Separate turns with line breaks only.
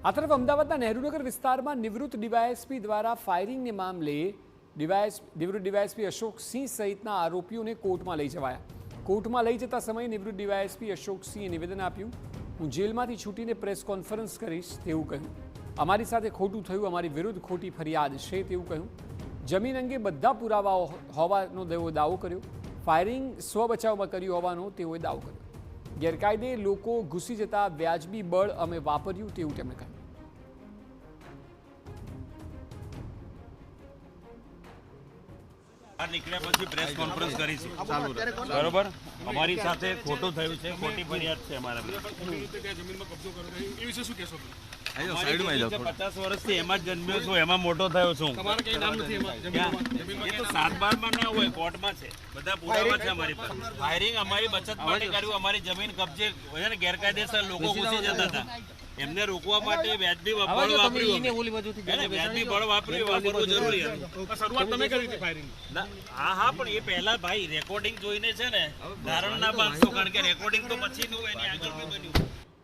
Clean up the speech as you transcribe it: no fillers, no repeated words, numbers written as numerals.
આ તરફ અમદાવાદના નહેરુનગર વિસ્તારમાં નિવૃત્ત ડીવાયએસપી દ્વારા ફાયરિંગને મામલે નિવૃત્ત ડીવાયએસપી અશોક સિંહ સહિતના આરોપીઓને કોર્ટમાં લઈ જવાયા। કોર્ટમાં લઈ જતા સમયે નિવૃત્ત ડીવાયએસપી અશોક સિંહે નિવેદન આપ્યું, હું જેલમાંથી છૂટીને પ્રેસ કોન્ફરન્સ કરીશ તેવું કહ્યું। અમારી સાથે ખોટું થયું, અમારી વિરુદ્ધ ખોટી ફરિયાદ છે તેવું કહ્યું। જમીન અંગે બધા પુરાવાઓ હોવાનો તેઓએ દાવો કર્યો। ફાયરિંગ સ્વ બચાવમાં કર્યું હોવાનો તેઓએ દાવો કર્યો। ગેરકાયદે લોકો ઘૂસી જતા વ્યાજબી બળ અમે વાપર્યું તેવું તેમણે કહ્યું।
નીકળ્યા પછી પ્રેસ કોન્ફરન્સ કરીશું બરોબર। અમારી સાથે ખોટું થયું છે, ખોટી ફરિયાદ છે અમારા
જમીનમાં કબજો કર્યો એ વિશે શું કહેશો?
50 વર્ષથી એમાં જ જન્મ્યો છું, એમાં મોટો થયો છું।
તમારે કઈ નામ નથી એમાં
એ તો 7/12 ના હોય, કોર્ટમાં છે, બધા પુરાવા છે અમારી પાસે। ફાયરિંગ અમારી બચત માટે કર્યું, અમારી જમીન કબજે હોય ને ગેરકાયદેસર લોકો ઘૂસી જતા હતા, એમને રોકવા માટે વ્યાજબી બળ વાપર્યું, વ્યાજબી બળ વાપરવું જરૂરી હતું।
શરૂઆત તમે કરી હતી ફાયરિંગ?
હા પણ એ પહેલા ભાઈ રેકોર્ડિંગ જોઈને છે ને ધારણ ના બાંધશો, કારણ કે રેકોર્ડિંગ તો પછી એની આગળ બન્યું।